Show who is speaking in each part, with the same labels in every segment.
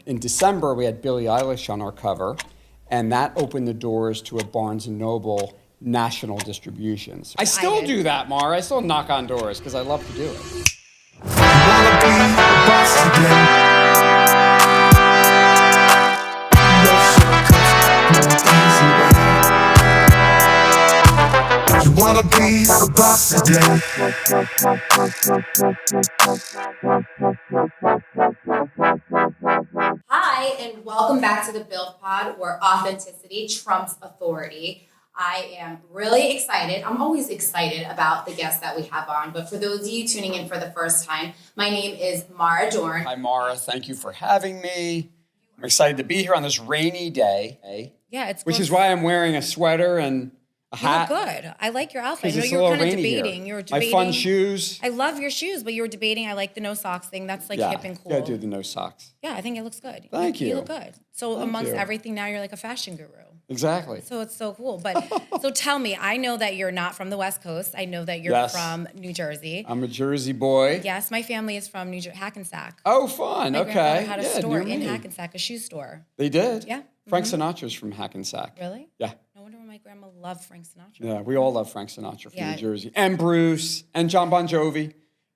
Speaker 1: in December, we had Billie Eilish on our cover, and that opened the doors to a Barnes & Noble national distributions. I still do that, Mara. I still knock on doors because I love to do it.
Speaker 2: You wanna be the boss today.
Speaker 3: Hi, and welcome back to the BILFPod, where authenticity trumps authority. I am really excited. I'm always excited about the guests that we have on, but for those of you tuning in for the first time, my name is Mara Dorn.
Speaker 1: Hi, Mara. Thank you for having me. I'm excited to be here on this rainy day.
Speaker 3: Yeah,
Speaker 1: which is why I'm wearing a sweater and a hat.
Speaker 3: You look good. I like your outfit. I know
Speaker 1: It's
Speaker 3: you
Speaker 1: a
Speaker 3: were
Speaker 1: little
Speaker 3: kind of
Speaker 1: rainy
Speaker 3: debating.
Speaker 1: here.
Speaker 3: You were debating.
Speaker 1: My fun shoes.
Speaker 3: I love your shoes, but you were debating. I like the no socks thing. That's like hip and cool.
Speaker 1: Yeah, do the no socks.
Speaker 3: Yeah, I think it looks good.
Speaker 1: Thank you.
Speaker 3: You look good. So
Speaker 1: Thank
Speaker 3: amongst
Speaker 1: you.
Speaker 3: everything, now you're like a fashion guru.
Speaker 1: Exactly.
Speaker 3: So it's so cool. But so tell me, I know that you're not from the West Coast. I know that you're from New Jersey.
Speaker 1: I'm a Jersey boy.
Speaker 3: Yes, my family is from Hackensack.
Speaker 1: Oh, fun.
Speaker 3: My
Speaker 1: okay.
Speaker 3: grandfather had a store
Speaker 1: near
Speaker 3: in
Speaker 1: me.
Speaker 3: Hackensack, a shoe store.
Speaker 1: They did?
Speaker 3: Yeah.
Speaker 1: Frank Sinatra's from Hackensack.
Speaker 3: Really?
Speaker 1: Yeah.
Speaker 3: No wonder why my grandma loved Frank Sinatra.
Speaker 1: Yeah, we all love Frank Sinatra from New Jersey. And Bruce and John Bon Jovi.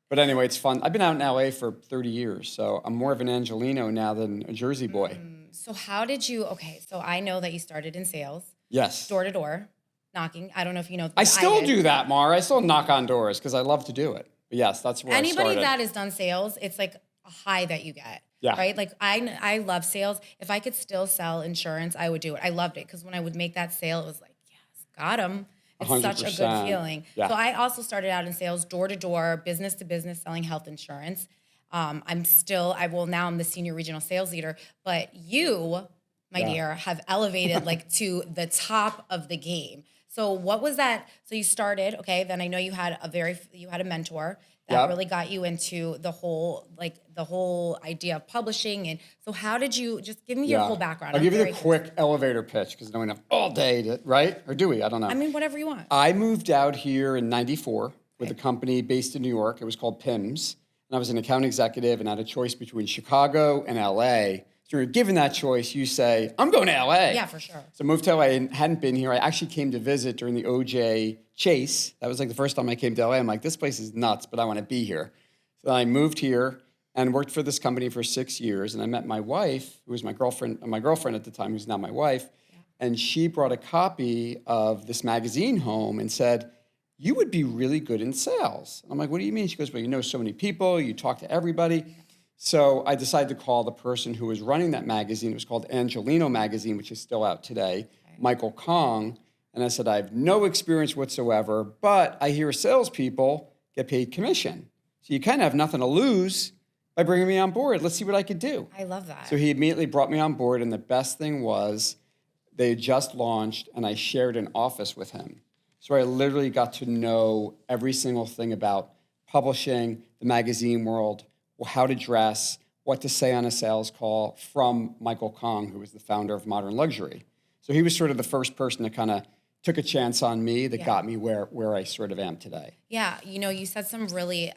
Speaker 1: But anyway, it's fun. I've been out in LA for 30 years, so I'm more of an Angelino now than a Jersey boy.
Speaker 3: So how did you, so I know that you started in sales.
Speaker 1: Yes.
Speaker 3: Door to door, knocking. I don't know if you know.
Speaker 1: I still do that, Mara. I still knock on doors because I love to do it. But yes, that's where I started.
Speaker 3: Anybody that has done sales, it's like a high that you get.
Speaker 1: Yeah.
Speaker 3: Right? Like I love sales. If I could still sell insurance, I would do it. I loved it because when I would make that sale, it was like, yes, got him. It's
Speaker 1: 100%.
Speaker 3: such a good feeling.
Speaker 1: Yeah.
Speaker 3: So I also started out in sales, door to door, business to business, selling health insurance. Now I'm the senior regional sales leader, but you, my dear, have elevated like to the top of the game. So what was that? So you started, then I know you had a mentor that really got you into the whole idea of publishing. And so how did you, just give me your whole background.
Speaker 1: I'll give you the quick elevator pitch because no one have all day to, right? Or do we? I don't know.
Speaker 3: I mean, whatever you want.
Speaker 1: I moved out here in 94 with a company based in New York. It was called PIMS. And I was an account executive and had a choice between Chicago and LA. So you're given that choice, you say, I'm going to LA.
Speaker 3: Yeah, for sure.
Speaker 1: So I moved to LA and hadn't been here. I actually came to visit during the OJ chase. That was like the first time I came to LA. I'm like, this place is nuts, but I want to be here. So I moved here and worked for this company for 6 years. And I met my wife, who was my girlfriend at the time, who's now my wife. Yeah. And she brought a copy of this magazine home and said, you would be really good in sales. I'm like, what do you mean? She goes, well, you know so many people, you talk to everybody. So I decided to call the person who was running that magazine. It was called Angelino Magazine, which is still out today, Michael Kong. And I said, I have no experience whatsoever, but I hear salespeople get paid commission. So you kind of have nothing to lose by bringing me on board. Let's see what I could do.
Speaker 3: I love that.
Speaker 1: So he immediately brought me on board. And the best thing was they had just launched and I shared an office with him. So I literally got to know every single thing about publishing, the magazine world, how to dress, what to say on a sales call from Michael Kong, who was the founder of Modern Luxury. So he was sort of the first person that kind of took a chance on me that got me where I sort of am today.
Speaker 3: Yeah, you said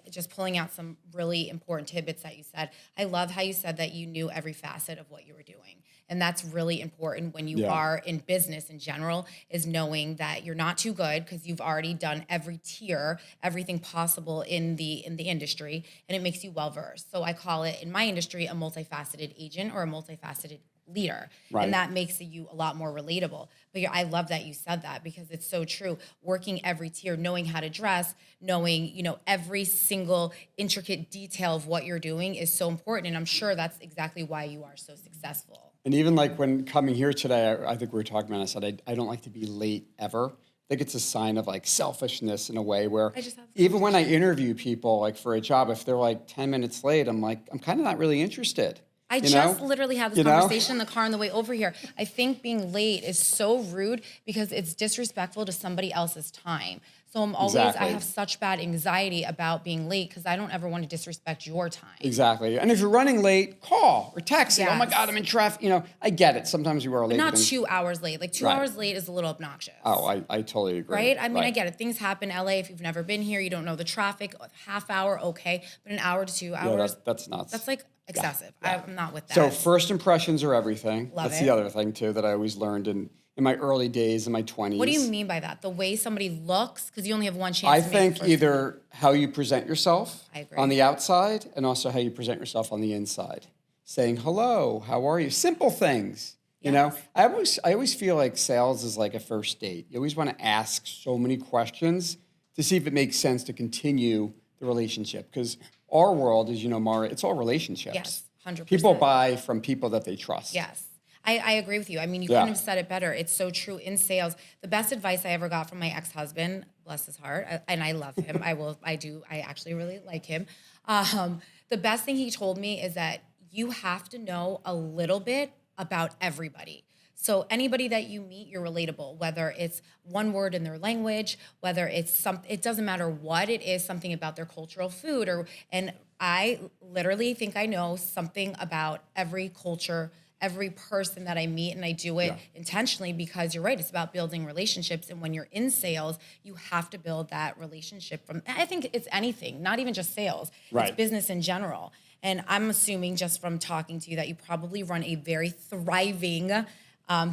Speaker 3: just pulling out some really important tidbits that you said. I love how you said that you knew every facet of what you were doing. And that's really important when you are in business in general, is knowing that you're not too good because you've already done every tier, everything possible in the industry, and it makes you well-versed. So I call it, in my industry, a multifaceted agent or a multifaceted leader. Right. And that makes you a lot more relatable. But I love that you said that because it's so true. Working every tier, knowing how to dress, knowing, every single intricate detail of what you're doing is so important. And I'm sure that's exactly why you are so successful.
Speaker 1: And even like when coming here today, I think we were talking about, I said, I don't like to be late ever. I think it's a sign of like selfishness in a way where even when I interview people like for a job, if they're like 10 minutes late, I'm like, I'm kind of not really interested.
Speaker 3: I just literally had this conversation in the car on the way over here. I think being late is so rude because it's disrespectful to somebody else's time. So I'm always, I have such bad anxiety about being late because I don't ever want to disrespect your time.
Speaker 1: Exactly. And if you're running late, call or text. Yes. Oh my God, I'm in traffic. I get it. Sometimes you are late.
Speaker 3: But not 2 hours late. Like 2 hours late is a little obnoxious.
Speaker 1: Oh, I totally agree.
Speaker 3: Right? I mean, I get it. Things happen in LA. If you've never been here, you don't know the traffic. Half hour, okay. But an hour to 2 hours.
Speaker 1: Yeah, that's nuts.
Speaker 3: That's like excessive. I'm not with that.
Speaker 1: So first impressions are everything.
Speaker 3: Love
Speaker 1: That's
Speaker 3: it.
Speaker 1: the other thing too that I always learned in my early days, in my 20s.
Speaker 3: What do you mean by that? The way somebody looks, because you only have one chance
Speaker 1: I
Speaker 3: to make
Speaker 1: think
Speaker 3: the first
Speaker 1: either how you present yourself
Speaker 3: I agree.
Speaker 1: on the outside and also how you present yourself on the inside. Saying hello, how are you? Simple things. You know, I always feel like sales is like a first date. You always want to ask so many questions to see if it makes sense to continue the relationship. Because our world, as you know, Mara, it's all relationships.
Speaker 3: Yes, 100%.
Speaker 1: People buy from people that they trust.
Speaker 3: Yes. I agree with you. I mean, you couldn't have said it better. It's so true in sales. The best advice I ever got from my ex-husband, bless his heart, and I love him. I actually really like him. The best thing he told me is that you have to know a little bit about everybody. So anybody that you meet, you're relatable, whether it's one word in their language, whether it's it doesn't matter what it is, something about their cultural food, and I literally think I know something about every culture, every person that I meet, and I do it intentionally because you're right, it's about building relationships. And when you're in sales, you have to build that relationship I think it's anything, not even just sales, it's business in general. And I'm assuming just from talking to you that you probably run a very thriving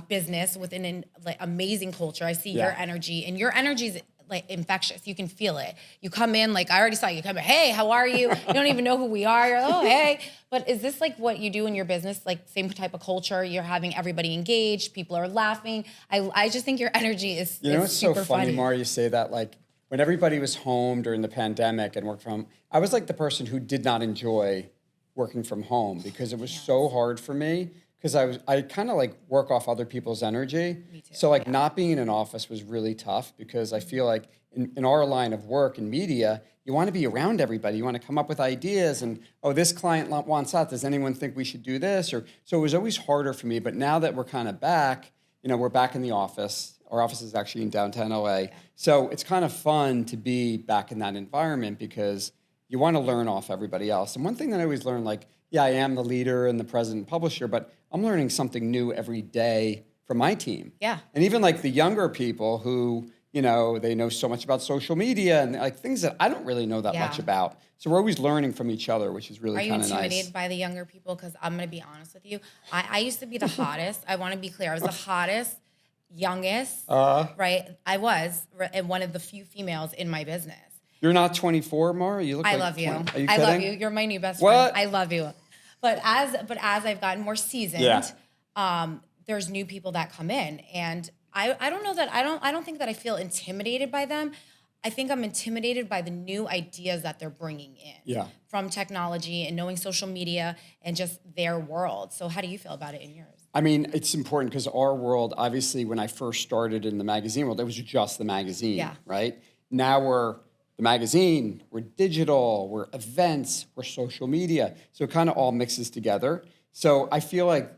Speaker 3: business with an amazing culture. I see your energy, and your energy is like infectious. You can feel it. You come in, like I already saw you come in, hey, how are you? You don't even know who we are. You're, oh, hey. But is this like what you do in your business? Like same type of culture? You're having everybody engaged. People are laughing. I just think your energy is
Speaker 1: You know, it's so
Speaker 3: super
Speaker 1: funny, Mara, you say that. Like when everybody was home during the pandemic and worked from home, I was like the person who did not enjoy working from home because it was so hard for me. Because I kind of like work off other people's energy. Me too. So like not being in an office was really tough because I feel like in our line of work in media, you want to be around everybody. You want to come up with ideas and, oh, this client wants that. Does anyone think we should do this? So it was always harder for me. But now that we're kind of back, you know, we're back in the office. Our office is actually in downtown LA. So it's kind of fun to be back in that environment because you want to learn off everybody else. And one thing that I always learn, like, yeah, I am the leader and the president and publisher, but I'm learning something new every day from my team.
Speaker 3: Yeah.
Speaker 1: And even like the younger people who, you know, they know so much about social media and like things that I don't really know that much about. So we're always learning from each other, which is really kind of nice.
Speaker 3: Are you intimidated by the younger people? Because I'm going to be honest with you. I used to be the hottest. I want to be clear. I was the hottest, youngest, right? I was and one of the few females in my business.
Speaker 1: You're not 24, Mara? You look
Speaker 3: I
Speaker 1: like
Speaker 3: love you.
Speaker 1: 20. Are you
Speaker 3: I
Speaker 1: kidding?
Speaker 3: love you. You're my new best
Speaker 1: What?
Speaker 3: friend. I love you. But as I've gotten more seasoned, there's new people that come in, and I don't know that I don't think that I feel intimidated by them. I think I'm intimidated by the new ideas that they're bringing in from technology and knowing social media and just their world. So how do you feel about it in yours?
Speaker 1: I mean, it's important because our world, obviously, when I first started in the magazine world, it was just the magazine, right? Now we're the magazine, we're digital, we're events, we're social media. So it kind of all mixes together. So I feel like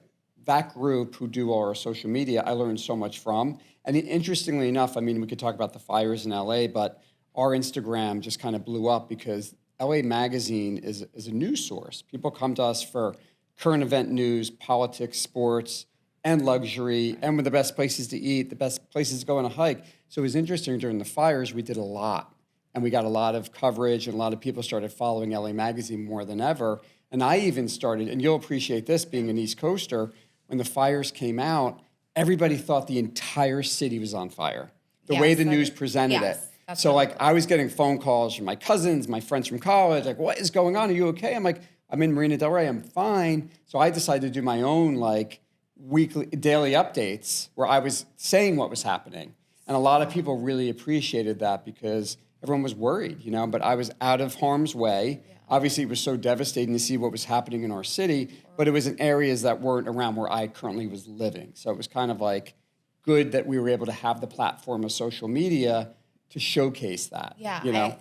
Speaker 1: that group who do our social media, I learned so much from. And interestingly enough, I mean, we could talk about the fires in LA, but our Instagram just kind of blew up because LA Magazine is a news source. People come to us for current event news, politics, sports, and luxury, and with the best places to eat, the best places to go on a hike. So it was interesting during the fires, we did a lot. And we got a lot of coverage, and a lot of people started following LA Magazine more than ever. And I even started, and you'll appreciate this being an East Coaster, when the fires came out, everybody thought the entire city was on fire, the way the news presented it. So like I was getting phone calls from my cousins, my friends from college, like, what is going on? Are you okay? I'm like, I'm in Marina Del Rey, I'm fine. So I decided to do my own like daily updates where I was saying what was happening. And a lot of people really appreciated that because everyone was worried, you know, but I was out of harm's way. Yeah. Obviously, it was so devastating to see what was happening in our city, but it was in areas that weren't around where I currently was living. So it was kind of like good that we were able to have the platform of social media to showcase that. Yeah, you know?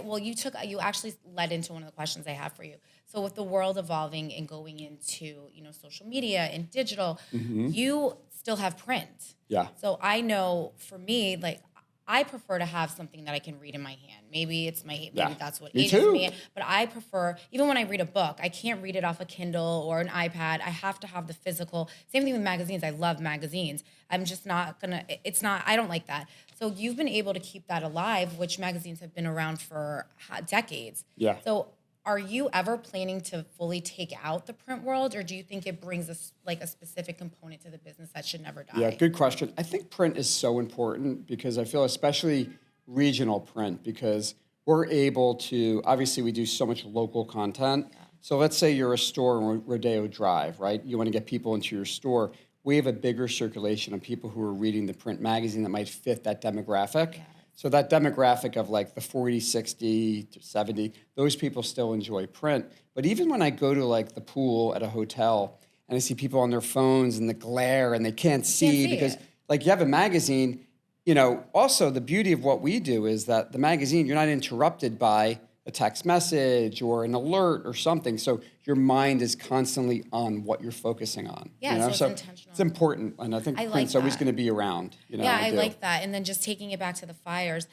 Speaker 3: Well, you actually led into one of the questions I have for you. So with the world evolving and going into, you know, social media and digital, you still have print.
Speaker 1: Yeah.
Speaker 3: So I know for me, like, I prefer to have something that I can read in my hand. Maybe that's what ages me. But I prefer, even when I read a book, I can't read it off a Kindle or an iPad. I have to have the physical. Same thing with magazines. I love magazines. I'm just not gonna. I don't like that. So you've been able to keep that alive, which magazines have been around for decades.
Speaker 1: Yeah.
Speaker 3: So Are you ever planning to fully take out the print world, or do you think it brings us like a specific component to the business that should never die?
Speaker 1: Yeah, good question. I think print is so important because I feel especially regional print because we're able to, obviously we do so much local content. Yeah. So let's say you're a store in Rodeo Drive, right? You want to get people into your store. We have a bigger circulation of people who are reading the print magazine that might fit that demographic. Yeah. So that demographic of like the 40, 60 to 70, those people still enjoy print. But even when I go to like the pool at a hotel and I see people on their phones and the glare and they can't see because like you have a magazine, you know, also the beauty of what we do is that the magazine, you're not interrupted by a text message or an alert or something. So your mind is constantly on what you're focusing on.
Speaker 3: Yeah,
Speaker 1: you know?
Speaker 3: so it's intentional.
Speaker 1: It's important. And I think print's always going to be around. You know,
Speaker 3: yeah, I like that. And then just taking it back to the fires,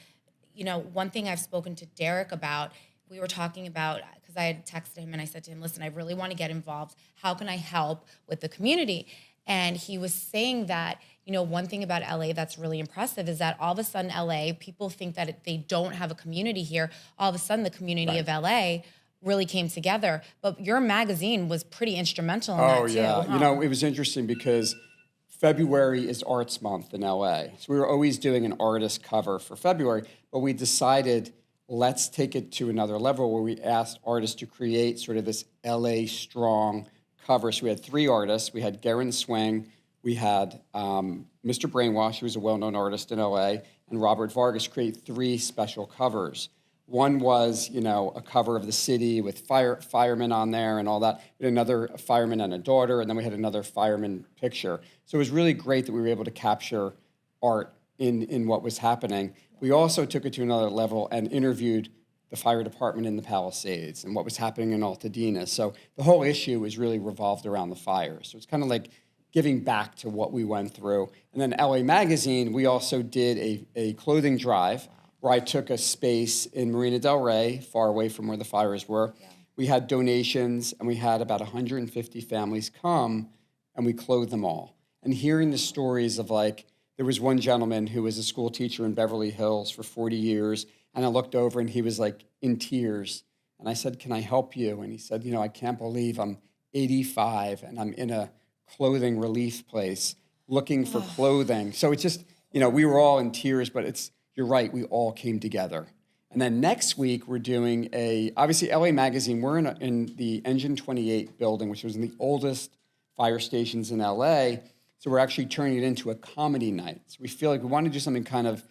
Speaker 3: you know, one thing I've spoken to Derek about, we were talking about, because I had texted him and I said to him, listen, I really want to get involved. How can I help with the community? And he was saying that, you know, one thing about LA that's really impressive is that all of a sudden LA, people think that they don't have a community here. All of a sudden the community of LA really came together. But your magazine was pretty instrumental in that too.
Speaker 1: Oh, yeah. Huh? You know, it was interesting because February is Arts Month in LA. So we were always doing an artist cover for February, but we decided let's take it to another level where we asked artists to create sort of this LA strong cover. So we had 3 artists. We had Garen Swing, we had Mr. Brainwash, who was a well-known artist in LA, and Robert Vargas create 3 special covers. One was, you know, a cover of the city with firemen on there and all that. We had another fireman and a daughter, and then we had another fireman picture. So it was really great that we were able to capture art in what was happening. We also took it to another level and interviewed the fire department in the Palisades and what was happening in Altadena. So the whole issue was really revolved around the fires. So it's kind of like giving back to what we went through. And then LA Magazine, we also did a clothing drive where I took a space in Marina Del Rey, far away from where the fires were. Yeah. We had donations, and we had about 150 families come, and we clothed them all. And hearing the stories of, like, there was one gentleman who was a school teacher in Beverly Hills for 40 years, and I looked over, and he was, like, in tears. And I said, can I help you? And he said, you know, I can't believe I'm 85, and I'm in a clothing relief place looking for clothing. So it's just, you know, we were all in tears, but you're right, we all came together. And then next week, we're doing obviously LA Magazine, we're in the Engine 28 building, which was in the oldest fire stations in LA. So we're actually turning it into a comedy night. So we feel like we want to do something kind of,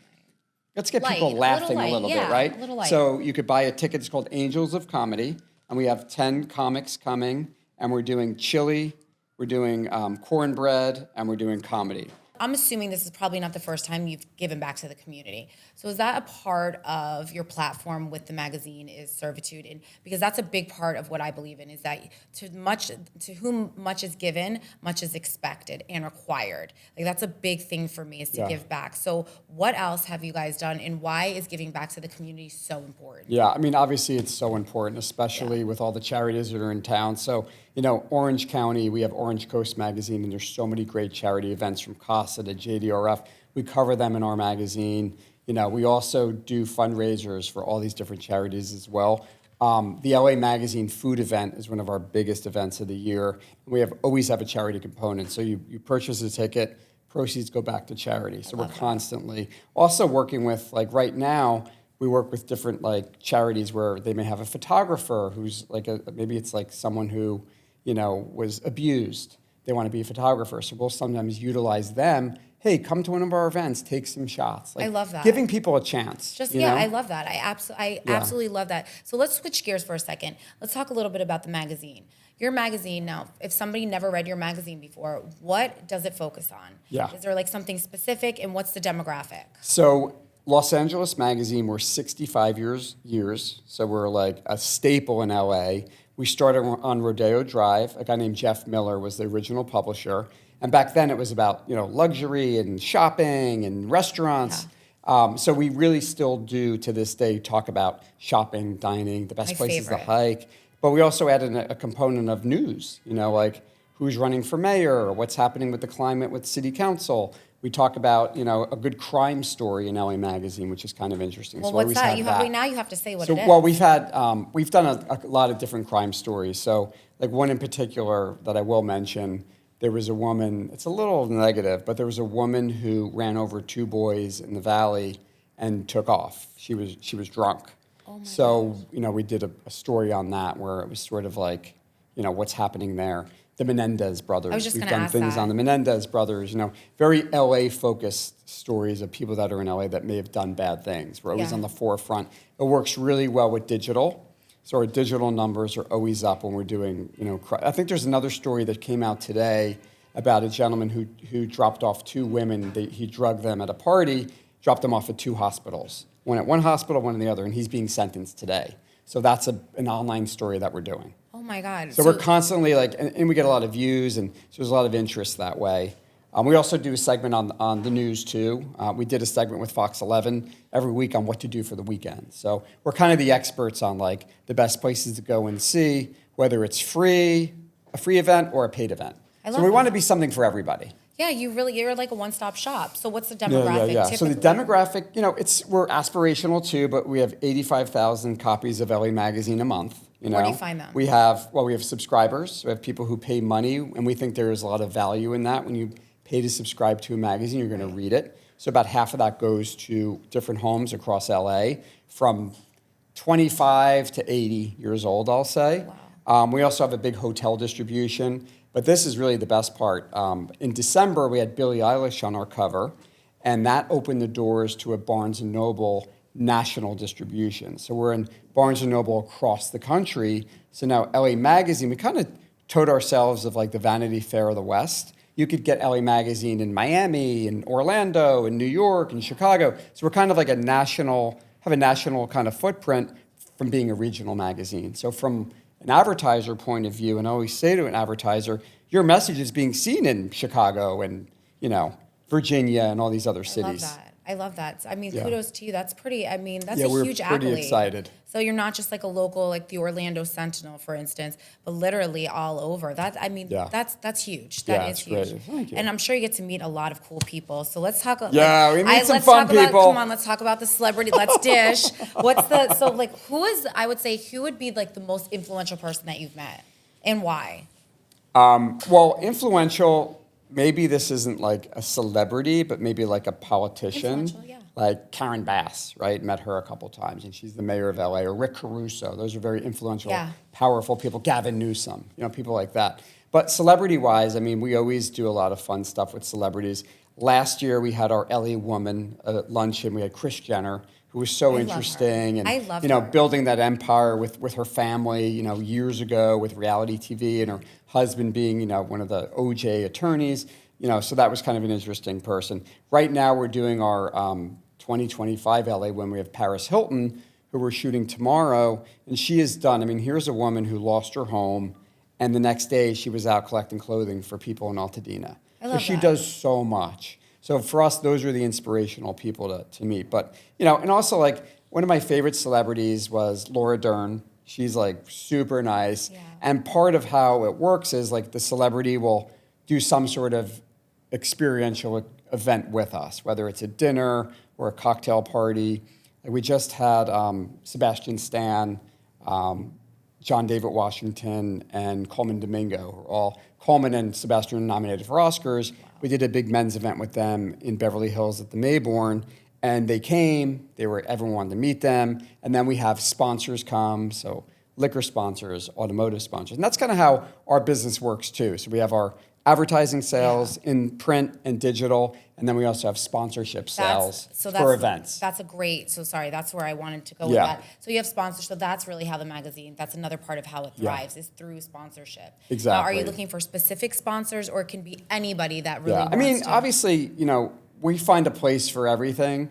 Speaker 1: let's get people laughing a little bit, right?
Speaker 3: A little light.
Speaker 1: So you could buy a ticket, it's called Angels of Comedy, and we have 10 comics coming, and we're doing chili, we're doing cornbread, and we're doing comedy.
Speaker 3: I'm assuming this is probably not the first time you've given back to the community. So is that a part of your platform with the magazine is servitude? And because that's a big part of what I believe in is that to whom much is given, much is expected and required. Like that's a big thing for me is to give back. So what else have you guys done and why is giving back to the community so important?
Speaker 1: Yeah, I mean, obviously it's so important, especially with all the charities that are in town. So, you know, Orange County, we have Orange Coast Magazine, and there's so many great charity events from CASA to JDRF. We cover them in our magazine. You know, we also do fundraisers for all these different charities as well. The LA Magazine food event is one of our biggest events of the year. We always have a charity component. So you purchase a ticket, proceeds go back to charity. So we're constantly also working with, like right now, we work with different like charities where they may have a photographer who's like maybe it's like someone who, you know, was abused. They want to be a photographer. So we'll sometimes utilize them. Hey, come to one of our events, take some shots. Like,
Speaker 3: I love that.
Speaker 1: Giving people a chance.
Speaker 3: I love that. I absolutely love that. So let's switch gears for a second. Let's talk a little bit about the magazine. Your magazine now, if somebody never read your magazine before, what does it focus on?
Speaker 1: Yeah.
Speaker 3: Is there like something specific and what's the demographic?
Speaker 1: So Los Angeles Magazine, we're 65 years. So we're like a staple in LA. We started on Rodeo Drive. A guy named Jeff Miller was the original publisher. And back then it was about, you know, luxury and shopping and restaurants. Yeah. So we really still do to this day talk about shopping, dining, the best places to hike. But we also added a component of news, you know, like who's running for mayor, or what's happening with the climate with city council. We talk about, a good crime story in LA Magazine, which is kind of interesting.
Speaker 3: Well,
Speaker 1: So
Speaker 3: what's that?
Speaker 1: that.
Speaker 3: Now you have to say what
Speaker 1: So,
Speaker 3: it is.
Speaker 1: well, we've done a lot of different crime stories. So, like one in particular that I will mention, there was a woman, it's a little negative, but there was a woman who ran over 2 boys in the valley and took off. She was drunk.
Speaker 3: Oh my
Speaker 1: So, we did a story on that where it was sort of like, what's happening there. The Menendez brothers.
Speaker 3: I was just
Speaker 1: We've
Speaker 3: gonna
Speaker 1: done
Speaker 3: ask
Speaker 1: things
Speaker 3: that.
Speaker 1: on the Menendez brothers, very LA-focused stories of people that are in LA that may have done bad things. We're always
Speaker 3: Yeah.
Speaker 1: on the forefront. It works really well with digital. So our digital numbers are always up when we're doing, I think there's another story that came out today about a gentleman who dropped off 2 women. He drugged them at a party, dropped them off at 2 hospitals. One at one hospital, one in the other, and he's being sentenced today. So that's an online story that we're doing.
Speaker 3: Oh my God.
Speaker 1: So we're constantly and we get a lot of views, and so there's a lot of interest that way. We also do a segment on the news too. We did a segment with Fox 11 every week on what to do for the weekend. So we're kind of the experts on like the best places to go and see, whether it's a free event or a paid event. So we want to be something for everybody.
Speaker 3: Yeah, you're like a one-stop shop. So what's the demographic?
Speaker 1: Yeah. So the demographic, we're aspirational too, but we have 85,000 copies of LA Magazine a month.
Speaker 3: Where do you find them?
Speaker 1: We have subscribers. We have people who pay money, and we think there is a lot of value in that. When you pay to subscribe to a magazine, you're going to read it. So about half of that goes to different homes across LA, from 25 to 80 years old, I'll say.
Speaker 3: Wow.
Speaker 1: We also have a big hotel distribution. But this is really the best part. In December, we had Billie Eilish on our cover, and that opened the doors to a Barnes & Noble national distribution. So we're in Barnes & Noble across the country. So now LA Magazine, we kind of told ourselves of like the Vanity Fair of the West. You could get LA Magazine in Miami, in Orlando, in New York, in Chicago. So we're kind of like have a national kind of footprint from being a regional magazine. So from an advertiser point of view, and I always say to an advertiser, your message is being seen in Chicago and, Virginia and all these other cities.
Speaker 3: I love that. I mean,
Speaker 1: Yeah.
Speaker 3: kudos to you. That's pretty, that's
Speaker 1: Yeah,
Speaker 3: a
Speaker 1: we're
Speaker 3: huge
Speaker 1: pretty
Speaker 3: accolade.
Speaker 1: excited.
Speaker 3: So you're not just like a local, like the Orlando Sentinel, for instance, but literally all over. That's huge. That
Speaker 1: Yeah,
Speaker 3: is
Speaker 1: it's
Speaker 3: huge.
Speaker 1: great. Thank you.
Speaker 3: And I'm sure you get to meet a lot of cool people. So let's talk.
Speaker 1: Yeah, we meet some fun people.
Speaker 3: Come on, let's talk about the celebrity. Let's dish. who would be like the most influential person that you've met, and why?
Speaker 1: Well, influential, maybe this isn't like a celebrity, but maybe like a politician.
Speaker 3: Influential, yeah.
Speaker 1: Like Karen Bass, right? Met her a couple times, and she's the mayor of LA. Or Rick Caruso. Those are very influential, powerful people. Gavin Newsom, people like that. But celebrity-wise, we always do a lot of fun stuff with celebrities. Last year, we had our LA Woman luncheon. We had Kris Jenner, who was so interesting.
Speaker 3: I
Speaker 1: And,
Speaker 3: love her.
Speaker 1: building that empire with her family, years ago with reality TV, and her husband being, one of the OJ attorneys. So that was kind of an interesting person. Right now, we're doing our 2025 LA when we have Paris Hilton, who we're shooting tomorrow, and she is done. Here's a woman who lost her home, and the next day she was out collecting clothing for people in Altadena.
Speaker 3: I love
Speaker 1: so she
Speaker 3: that.
Speaker 1: does so much. So for us, those are the inspirational people to meet. But, and also like one of my favorite celebrities was Laura Dern. She's like super nice.
Speaker 3: Yeah.
Speaker 1: And part of how it works is like the celebrity will do some sort of experiential event with us, whether it's a dinner or a cocktail party. Like we just had Sebastian Stan, John David Washington, and Coleman Domingo, who are all Coleman and Sebastian nominated for Oscars. Wow. We did a big men's event with them in Beverly Hills at the Mayborn, and they came. Everyone wanted to meet them, and then we have sponsors come, so liquor sponsors, automotive sponsors, and that's kind of how our business works too. So we have our advertising sales in print and digital, and then we also have sponsorship sales for events.
Speaker 3: That's where I wanted to go with that. So you have sponsorship. So that's really how the magazine, that's another part of how it thrives, is through sponsorship.
Speaker 1: Exactly.
Speaker 3: Now, are you looking for specific sponsors, or it can be anybody that really wants to?
Speaker 1: Obviously, we find a place for everything.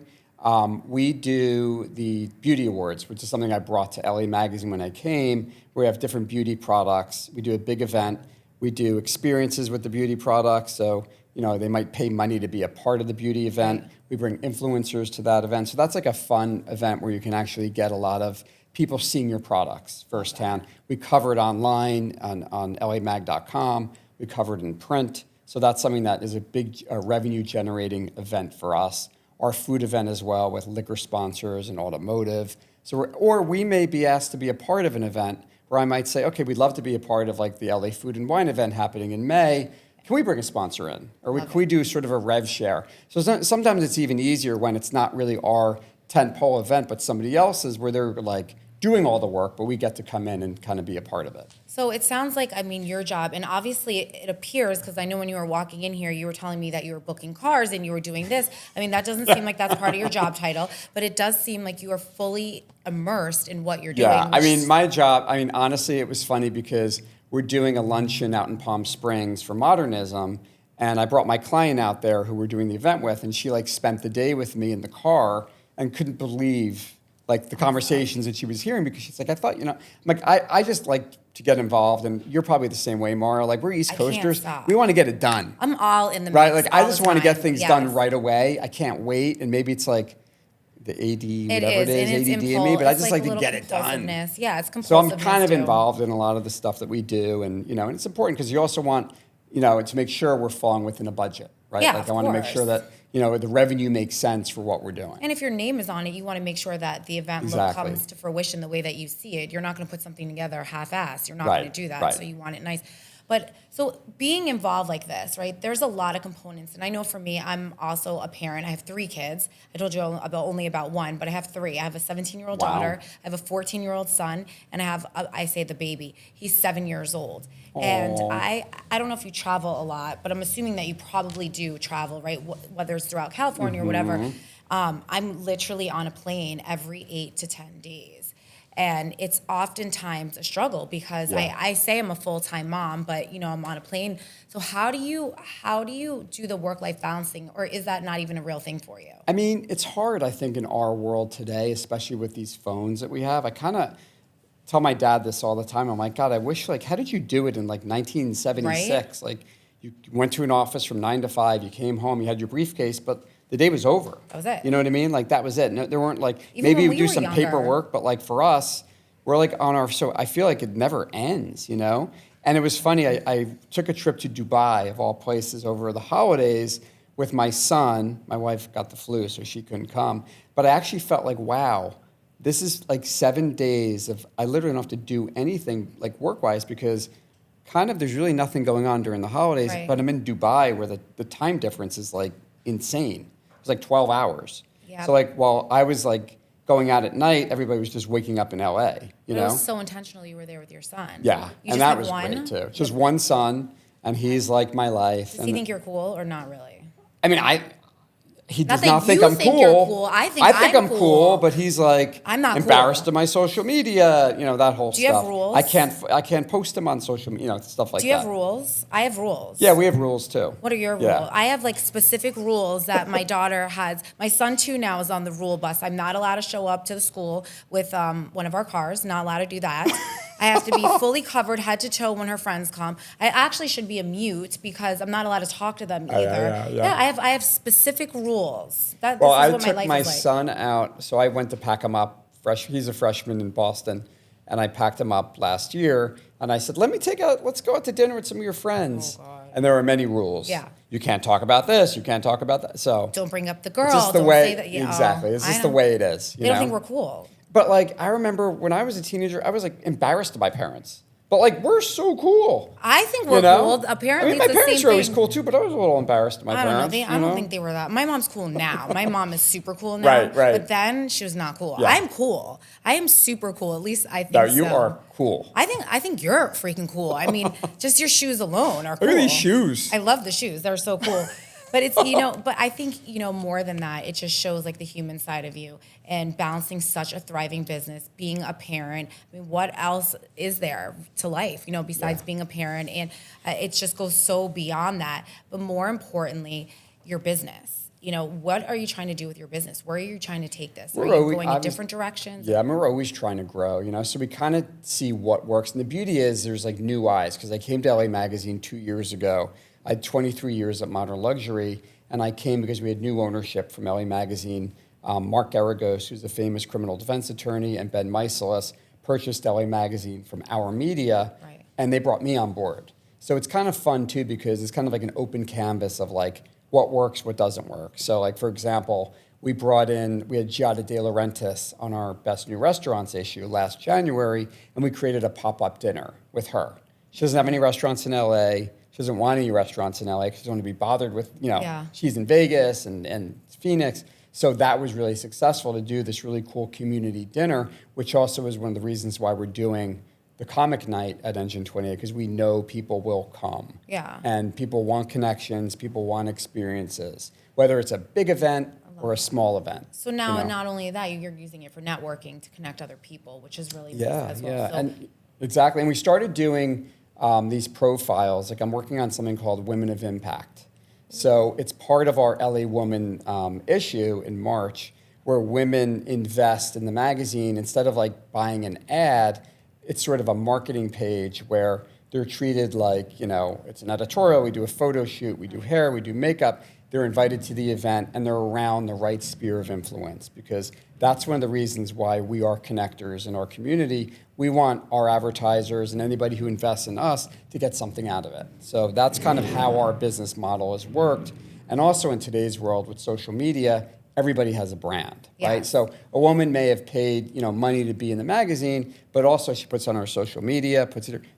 Speaker 1: We do the beauty awards, which is something I brought to LA Magazine when I came. We have different beauty products. We do a big event. We do experiences with the beauty products. So, they might pay money to be a part of the beauty event. Right. We bring influencers to that event. So that's like a fun event where you can actually get a lot of people seeing your products firsthand. We cover it online on lamag.com. We cover it in print. So that's something that is a big revenue generating event for us. Our food event as well with liquor sponsors and automotive. So, or we may be asked to be a part of an event where I might say, okay, we'd love to be a part of like the LA Food and Wine event happening in May. Can we bring a sponsor in? Or can we do sort of a rev share? So sometimes it's even easier when it's not really our tentpole event, but somebody else's where they're like doing all the work, but we get to come in and kind of be a part of it.
Speaker 3: So it sounds like, I mean, your job, and obviously it appears, because I know when you were walking in here, you were telling me that you were booking cars and you were doing this. I mean, that doesn't seem like that's part of your job title, but it does seem like you are fully immersed in what you're doing.
Speaker 1: Yeah, I mean, my job, I mean, honestly, it was funny because we're doing a luncheon out in Palm Springs for modernism, and I brought my client out there who we're doing the event with, and she like spent the day with me in the car and couldn't believe like the conversations that she was hearing, because she's like, I thought, I'm like, I just like to get involved, and you're probably the same way, Mara. Like, we're East Coasters.
Speaker 3: Stop.
Speaker 1: We want to get it done.
Speaker 3: I'm all in the mix.
Speaker 1: Right? Like, I just want to get
Speaker 3: time.
Speaker 1: things done right away. I can't wait. And maybe it's like the AD, whatever it is, ADD in me, but I just like to get it done.
Speaker 3: Yeah, it's compulsiveness.
Speaker 1: So I'm kind of
Speaker 3: too.
Speaker 1: involved in a lot of the stuff that we do, and and it's important because you also want, to make sure we're falling within a budget, right?
Speaker 3: Yeah,
Speaker 1: like I want to make sure that the revenue makes sense for what we're doing.
Speaker 3: And if your name is on it, you want to make sure that the event comes to fruition the way that you see it. You're not going to put something together half-assed. You're not going to do that. Right. So you want it nice. But so being involved like this, right, there's a lot of components. And I know for me, I'm also a parent. I have 3 kids. I told you only about one, but I have 3. I have a 17-year-old daughter. I have a 14-year-old son. And I have, I say the baby. He's 7 years old. Aww. And I don't know if you travel a lot, but I'm assuming that you probably do travel, right, whether it's throughout California or whatever. I'm literally on a plane every 8 to 10 days. And it's oftentimes a struggle because I say I'm a full-time mom, but I'm on a plane. So how do you do the work-life balancing, or is that not even a real thing for you?
Speaker 1: I mean, it's hard, I think, in our world today, especially with these phones that we have. I kind of tell my dad this all the time. I'm like, God, I wish, like, how did you do it in like 1976? Right? Like, you went to an office from 9 to 5, you came home, you had your briefcase, but the day was over.
Speaker 3: That was it.
Speaker 1: You know what I mean? Like, that was it. No, there weren't like,
Speaker 3: even
Speaker 1: maybe
Speaker 3: we
Speaker 1: do
Speaker 3: were
Speaker 1: some
Speaker 3: younger.
Speaker 1: paperwork, but like for us, we're like so I feel like it never ends, And it was funny, I took a trip to Dubai, of all places, over the holidays with my son. My wife got the flu, so she couldn't come. But I actually felt like, wow, this is like 7 days of, I literally don't have to do anything like work-wise, because kind of there's really nothing going on during the holidays. Right. But I'm in Dubai where the time difference is like insane. It was like 12 hours. Yep. So like while I was like going out at night, everybody was just waking up in LA, It
Speaker 3: was so intentional you were there with your son.
Speaker 1: Yeah, and that was great too. Just one son, and he's like my life.
Speaker 3: Does he think you're cool or not really?
Speaker 1: I mean, he does not
Speaker 3: think
Speaker 1: I'm cool.
Speaker 3: You're cool. I think
Speaker 1: I'm cool, but he's like,
Speaker 3: I'm not
Speaker 1: embarrassed of my social media, that whole stuff.
Speaker 3: Do you have rules?
Speaker 1: I can't post them on social media, stuff like that.
Speaker 3: Do you have rules? I have rules.
Speaker 1: Yeah, we have rules too.
Speaker 3: What are your rules? I have like specific rules that my daughter has. My son too now is on the rule bus. I'm not allowed to show up to the school with one of our cars. Not allowed to do that. I have to be fully covered head to toe when her friends come. I actually should be a mute because I'm not allowed to talk to them either. Yeah, I have specific rules.
Speaker 1: I took my son out, so I went to pack him up. He's a freshman in Boston, and I packed him up last year. And I said, let's go out to dinner with some of your friends. Oh, God. And there are many rules.
Speaker 3: Yeah.
Speaker 1: You can't talk about this. You can't talk about that. So
Speaker 3: don't bring up the girl.
Speaker 1: It's just the way. Exactly. It's just the way it is.
Speaker 3: They don't think we're cool.
Speaker 1: But like, I remember when I was a teenager, I was like embarrassed of my parents. But like, we're so cool.
Speaker 3: I think we're cool. Apparently,
Speaker 1: my parents are always cool too, but I was a little embarrassed of my parents.
Speaker 3: I don't think they were that. My mom's cool now. My mom is super cool now.
Speaker 1: Right.
Speaker 3: But then she was not cool. Yeah. I'm cool. I am super cool. At least I think so.
Speaker 1: No, you are cool.
Speaker 3: I think you're freaking cool. I mean, just your shoes alone are cool.
Speaker 1: Look at these shoes.
Speaker 3: I love the shoes. They're so cool. But it's, but I think, more than that, it just shows like the human side of you and balancing such a thriving business, being a parent. I mean, what else is there to life, besides being a parent? And it just goes so beyond that. But more importantly, your business. What are you trying to do with your business? Where are you trying to take this? Are you going in different directions?
Speaker 1: Yeah, we're always trying to grow, so we kind of see what works. And the beauty is there's like new eyes, because I came to LA Magazine 2 years ago. I had 23 years at Modern Luxury, and I came because we had new ownership from LA Magazine. Mark Garagos, who's a famous criminal defense attorney, and Ben Meiselas purchased LA Magazine from Our Media, and they brought me on board. So it's kind of fun too because it's kind of like an open canvas of like what works, what doesn't work. So like, for example, we had Giada De Laurentiis on our Best New Restaurants issue last January, and we created a pop-up dinner with her. She doesn't have any restaurants in LA. She doesn't want any restaurants in LA because she doesn't want to be bothered with, she's in Vegas and Phoenix. So that was really successful to do this really cool community dinner, which also is one of the reasons why we're doing the comic night at Engine 28, because we know people will come.
Speaker 3: Yeah.
Speaker 1: And people want connections, people want experiences, whether it's a big event or a small event.
Speaker 3: So now, not only that, you're using it for networking to connect other people, which is really nice as well.
Speaker 1: Yeah,
Speaker 3: So,
Speaker 1: and exactly. And we started doing these profiles. Like I'm working on something called Women of Impact. So it's part of our LA Woman issue in March, where women invest in the magazine. Instead of like buying an ad, it's sort of a marketing page where they're treated like, it's an editorial, we do a photo shoot, we do hair, we do makeup. They're invited to the event and they're around the right sphere of influence, because that's one of the reasons why we are connectors in our community. We want our advertisers and anybody who invests in us to get something out of it. So that's kind of how our business model has worked. And also in today's world with social media, everybody has a brand, right? So a woman may have paid, money to be in the magazine, but also she puts on her social media,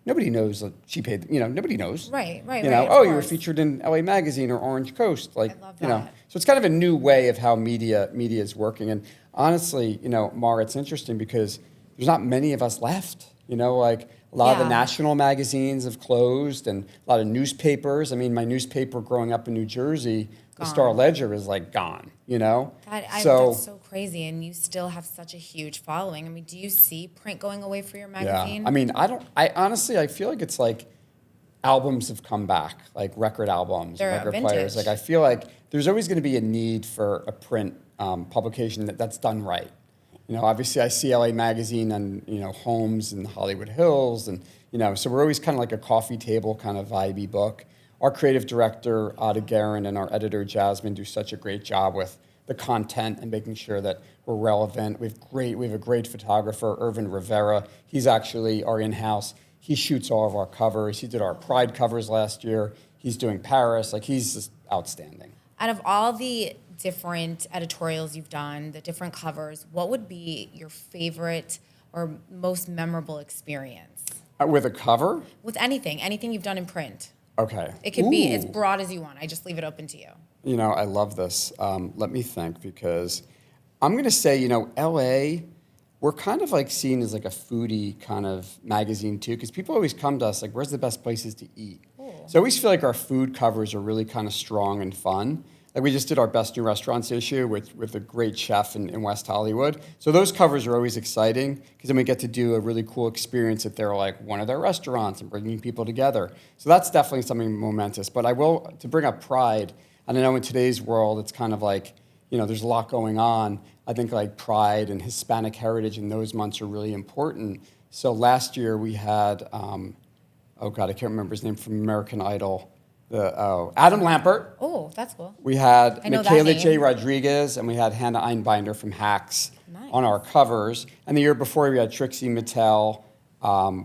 Speaker 1: nobody knows that she paid, nobody knows.
Speaker 3: Right.
Speaker 1: You were featured in LA Magazine or Orange Coast,
Speaker 3: I love that.
Speaker 1: So it's kind of a new way of how media is working. And honestly, Mara, it's interesting because there's not many of us left. Like a lot of the national magazines have closed, and a lot of newspapers. I mean, my newspaper growing up in New Jersey, the Star Ledger, is like gone.
Speaker 3: That's so crazy, and you still have such a huge following. I mean, do you see print going away for your magazine?
Speaker 1: Yeah. I mean, I honestly, I feel like it's like albums have come back, like record albums, record players. Like I feel like there's always going to be a need for a print publication that's done right. Obviously I see LA Magazine and, Homes and Hollywood Hills. And, so we're always kind of like a coffee table kind of vibey book. Our creative director, Ada Guerin, and our editor, Jasmine, do such a great job with the content and making sure that we're relevant. We have a great photographer, Irvin Rivera. He's actually our in-house. He shoots all of our covers. He did our Pride covers last year. He's doing Paris. Like, he's just outstanding.
Speaker 3: Out of all the different editorials you've done, the different covers, what would be your favorite or most memorable experience?
Speaker 1: With a cover?
Speaker 3: With anything you've done in print.
Speaker 1: Okay.
Speaker 3: It could be as broad as you want. I just leave it open to you.
Speaker 1: I love this. Let me think, because I'm going to say, LA, we're kind of like seen as like a foodie kind of magazine too, because people always come to us like, where's the best places to eat? Cool. So I always feel like our food covers are really kind of strong and fun. Like we just did our Best New Restaurants issue with a great chef in West Hollywood. So those covers are always exciting because then we get to do a really cool experience at their like one of their restaurants and bringing people together. So that's definitely something momentous. But I will, to bring up Pride, and I know in today's world it's kind of like, there's a lot going on. I think like Pride and Hispanic heritage in those months are really important. So last year we had, I can't remember his name from American Idol. Adam Lampert.
Speaker 3: Oh, that's cool.
Speaker 1: We had Michaela J. Rodriguez, and we had Hannah Einbinder from Hacks on our covers. And the year before, we had Trixie Mattel.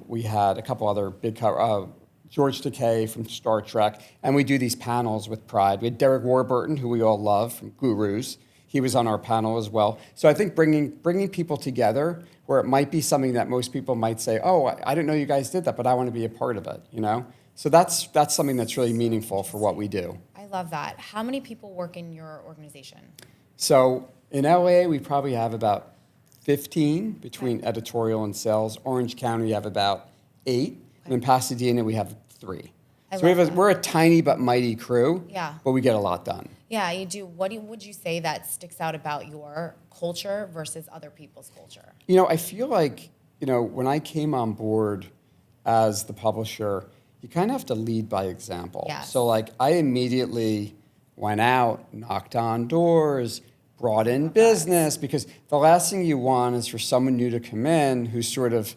Speaker 1: We had a couple other big covers. George Takei from Star Trek. And we do these panels with Pride. We had Derek Warburton, who we all love, from Gurus. He was on our panel as well. So I think bringing people together where it might be something that most people might say, oh, I didn't know you guys did that, but I want to be a part of it, So that's something that's really meaningful for what we do.
Speaker 3: I love that. How many people work in your organization?
Speaker 1: So in LA, we probably have about 15 between editorial and sales. Orange County, we have about 8. And in Pasadena, we have 3. We're a tiny but mighty crew, but we get a lot done.
Speaker 3: Yeah, you do. What would you say that sticks out about your culture versus other people's culture?
Speaker 1: I feel like, when I came on board as the publisher, you kind of have to lead by example.
Speaker 3: Yes.
Speaker 1: So like I immediately went out, knocked on doors, brought in business, because the last thing you want is for someone new to come in who's sort of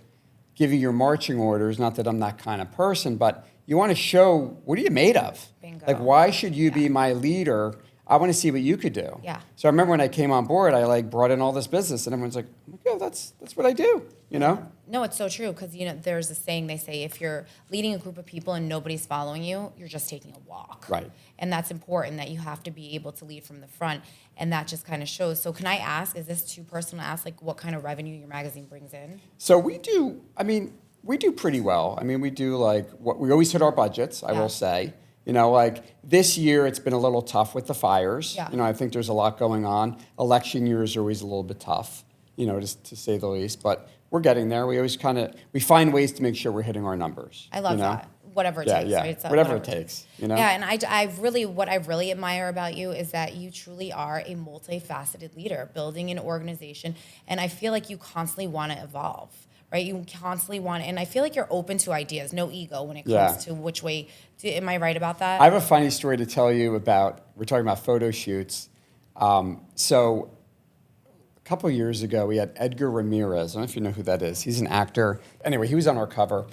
Speaker 1: giving your marching orders. Not that I'm that kind of person, but you want to show, what are you made of?
Speaker 3: Bingo.
Speaker 1: Like, why should you be my leader? I want to see what you could do.
Speaker 3: Yeah.
Speaker 1: So I remember when I came on board, I like brought in all this business, and everyone's like, "Yeah, that's what I do," you know?
Speaker 3: No, it's so true because there's a saying they say if you're leading a group of people and nobody's following you, you're just taking a walk.
Speaker 1: Right.
Speaker 3: And that's important that you have to be able to lead from the front, and that just kind of shows. So can I ask, is this too personal to ask, like what kind of revenue your magazine brings in?
Speaker 1: So we do pretty well. I mean, we do like we always hit our budgets, I will say. Like this year, it's been a little tough with the fires.
Speaker 3: Yeah.
Speaker 1: I think there's a lot going on. Election years are always a little bit tough, to say the least. But we're getting there. We always we find ways to make sure we're hitting our numbers.
Speaker 3: I love that. Whatever it takes, right? So
Speaker 1: whatever it takes,
Speaker 3: Yeah, and what I really admire about you is that you truly are a multifaceted leader, building an organization, and I feel like you constantly want to evolve. Right, you constantly want, and I feel like you're open to ideas, no ego when it comes to which way. Am I right about that?
Speaker 1: I have a funny story to tell you about. We're talking about photo shoots. So a couple of years ago, we had Edgar Ramirez. I don't know if you know who that is. He's an actor. Anyway, he was on our cover,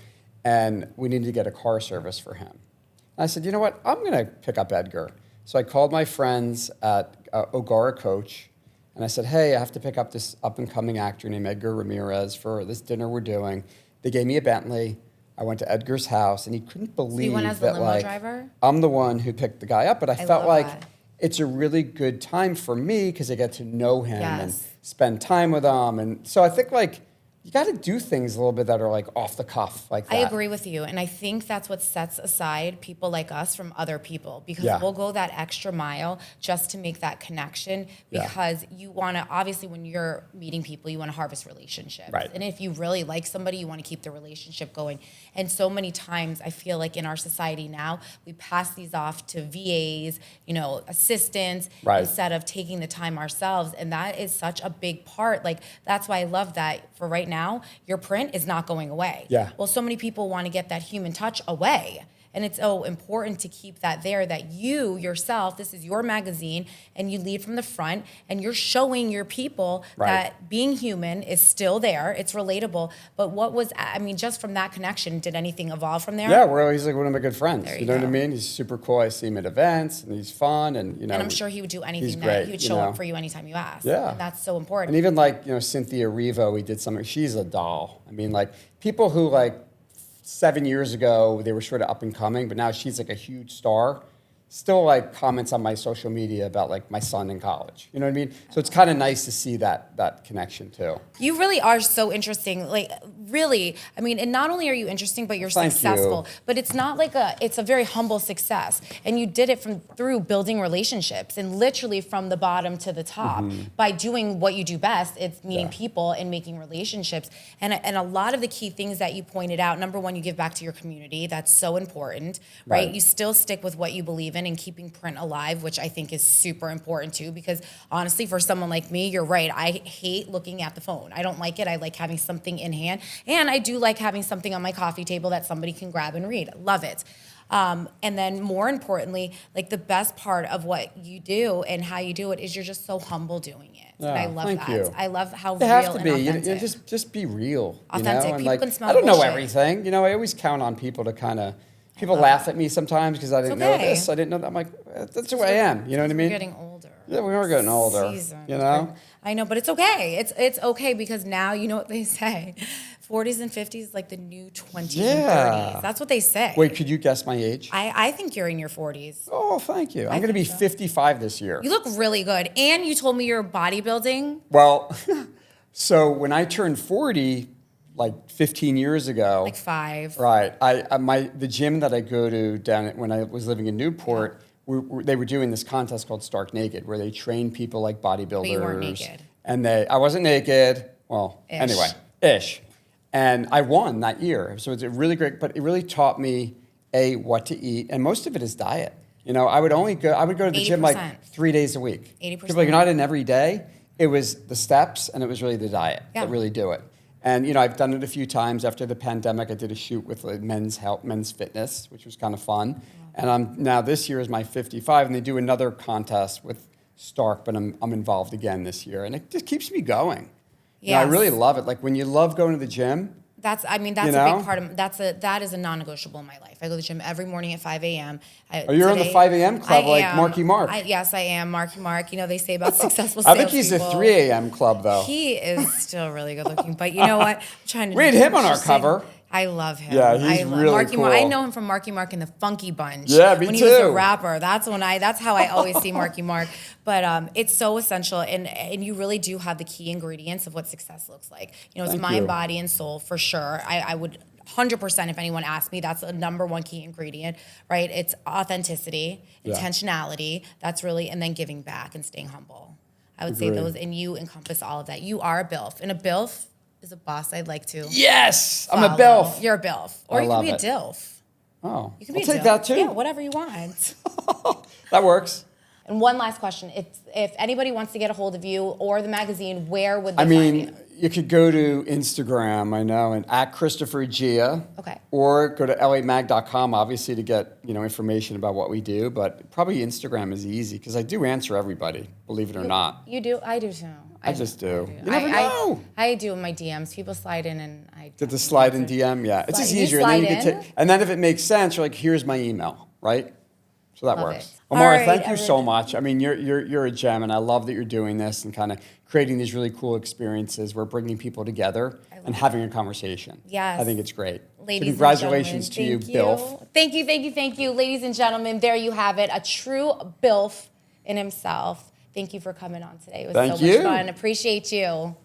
Speaker 1: and we needed to get a car service for him. And I said, you know what? I'm going to pick up Edgar. So I called my friends at O'Gara Coach. And I said, hey, I have to pick up this up-and-coming actor named Edgar Ramirez for this dinner we're doing. They gave me a Bentley. I went to Edgar's house, and he couldn't believe
Speaker 3: so you went as the
Speaker 1: that,
Speaker 3: limo driver?
Speaker 1: I'm the one who picked the guy up. But I felt like
Speaker 3: that.
Speaker 1: It's a really good time for me because I get to know him and
Speaker 3: Yes.
Speaker 1: spend time with him. And so I think, you got to do things a little bit that are, off the cuff like that.
Speaker 3: I agree with you, and I think that's what sets aside people like us from other people because we'll go that extra mile just to make that connection because you want to, obviously when you're meeting people, you want to harvest relationships.
Speaker 1: Right.
Speaker 3: And if you really like somebody, you want to keep the relationship going. And so many times I feel like in our society now, we pass these off to VAs, assistants, instead of taking the time ourselves. And that is such a big part. That's why I love that for right now, your print is not going away.
Speaker 1: Yeah.
Speaker 3: Well, so many people want to get that human touch away. And it's so important to keep that there, that you yourself, this is your magazine, and you lead from the front, and you're showing your people that being human is still there. It's relatable. But just from that connection, did anything evolve from there?
Speaker 1: Yeah, he's like one of my good friends.
Speaker 3: There
Speaker 1: You
Speaker 3: you
Speaker 1: know
Speaker 3: go.
Speaker 1: what I mean? He's super cool. I see him at events, and he's fun, and
Speaker 3: And I'm sure he would do
Speaker 1: he's
Speaker 3: anything
Speaker 1: great,
Speaker 3: he would show up for you anytime you asked.
Speaker 1: Yeah.
Speaker 3: And that's so important.
Speaker 1: And even Cynthia Erivo, we did something. She's a doll. I mean, people who 7 years ago they were sort of up and coming, but now she's a huge star. Still comments on my social media about my son in college. You know what I mean? So it's kind of nice to see that connection too.
Speaker 3: You really are so interesting. Really, and not only are you interesting, but you're
Speaker 1: Thank
Speaker 3: successful.
Speaker 1: you.
Speaker 3: But it's not it's a very humble success. And you did it through building relationships and literally from the bottom to the top by doing what you do best. It's meeting people and making relationships. And a lot of the key things that you pointed out, number one, you give back to your community. That's so important, right? You still stick with what you believe in and keeping print alive, which I think is super important too, because honestly, for someone like me, you're right. I hate looking at the phone. I don't like it. I like having something in hand. And I do like having something on my coffee table that somebody can grab and read. Love it. And then more importantly, the best part of what you do and how you do it is you're just so humble doing it.
Speaker 1: Yeah,
Speaker 3: and I love
Speaker 1: thank
Speaker 3: that.
Speaker 1: you.
Speaker 3: I love how
Speaker 1: You
Speaker 3: real
Speaker 1: have to
Speaker 3: and
Speaker 1: be.
Speaker 3: authentic.
Speaker 1: Just be real.
Speaker 3: Authentic.
Speaker 1: And
Speaker 3: People can smell
Speaker 1: I don't know
Speaker 3: bullshit.
Speaker 1: everything. I always count on people to kind of. People laugh at me sometimes because I didn't know
Speaker 3: okay.
Speaker 1: this. I didn't know that. I'm like, that's who I am. You know what I mean?
Speaker 3: We're getting older.
Speaker 1: Yeah, we are getting older.
Speaker 3: Seasoned.
Speaker 1: I
Speaker 3: know, but it's okay. It's okay because now you know what they say. 40s and 50s is like the new 20s and 30s. That's what they say.
Speaker 1: Wait, could you guess my age?
Speaker 3: I think you're in your 40s.
Speaker 1: Oh, thank you. I'm going to be 55 this year.
Speaker 3: You look really good. And you told me you're bodybuilding.
Speaker 1: Well, so when I turned 40, 15 years ago.
Speaker 3: 5.
Speaker 1: Right. The gym that I go to when I was living in Newport, they were doing this contest called Stark Naked, where they train people like bodybuilders.
Speaker 3: But you weren't naked.
Speaker 1: And I wasn't naked. Well,
Speaker 3: Ish.
Speaker 1: anyway, ish. And I won that year. So it's a really great, but it really taught me, what to eat. And most of it is diet. I would go to the gym
Speaker 3: 80%.
Speaker 1: 3 days a week.
Speaker 3: 80%.
Speaker 1: People are like, you're not in every day. It was the steps, and it was really the diet that really do it. And I've done it a few times. After the pandemic, I did a shoot with men's health, men's fitness, which was kind of fun. And this year is my 55, and they do another contest with Stark, but I'm involved again this year, and it just keeps me going. I really love it. When you love going to the gym,
Speaker 3: That's a big part of that is a non-negotiable in my life. I go to the gym every morning at 5 a.m.
Speaker 1: Oh, you're in the 5 a.m. club like Marky Mark.
Speaker 3: Yes, I am. Marky Mark. You know, they say about successful
Speaker 1: I
Speaker 3: salespeople.
Speaker 1: think he's a 3 a.m. club, though.
Speaker 3: He is still really good looking. But you know what? I'm trying to
Speaker 1: We had him on our cover.
Speaker 3: I love him.
Speaker 1: Yeah, he's really
Speaker 3: Marky
Speaker 1: cool.
Speaker 3: Mark. I know him from Marky Mark and the Funky Bunch.
Speaker 1: Yeah, me
Speaker 3: when
Speaker 1: too.
Speaker 3: When he was a rapper. That's how I always see Marky Mark. But it's so essential, and you really do have the key ingredients of what success looks like. You know, it's mind, body, and soul for sure. I would 100%, if anyone asked me, that's the number one key ingredient, right? It's authenticity, intentionality. That's really, and then giving back and staying humble. I would say those, and you encompass all of that. You are a BILF, and a BILF is a boss I'd like to.
Speaker 1: Yes,
Speaker 3: follow.
Speaker 1: I'm a BILF.
Speaker 3: You're a BILF, or you can be a DILF.
Speaker 1: Oh,
Speaker 3: you can be
Speaker 1: I'll
Speaker 3: a
Speaker 1: take
Speaker 3: DILF.
Speaker 1: that too.
Speaker 3: Yeah, whatever you want.
Speaker 1: That works.
Speaker 3: And one last question: if anybody wants to get a hold of you or the magazine, where would they find you?
Speaker 1: You could go to Instagram, I know, and at Christopher Gia.
Speaker 3: Okay.
Speaker 1: Or go to lamag.com, obviously, to get information about what we do. But probably Instagram is easy because I do answer everybody, believe it or not.
Speaker 3: You do? I do too.
Speaker 1: I just do. You never know.
Speaker 3: I do in my DMs. People slide in and I
Speaker 1: Get the slide in DM, yeah. It's just easier. And then you can and then if it makes sense, you're like, here's my email, right? So that works. Amara, thank you so much. I mean, you're a gem, and I love that you're doing this and kind of creating these really cool experiences. We're bringing people together and having a conversation.
Speaker 3: Yes.
Speaker 1: I think it's great.
Speaker 3: Ladies
Speaker 1: so congratulations to you,
Speaker 3: thank
Speaker 1: BILF.
Speaker 3: Thank you. Ladies and gentlemen, there you have it. A true BILF in himself. Thank you for coming on today. It was so much fun. Appreciate you.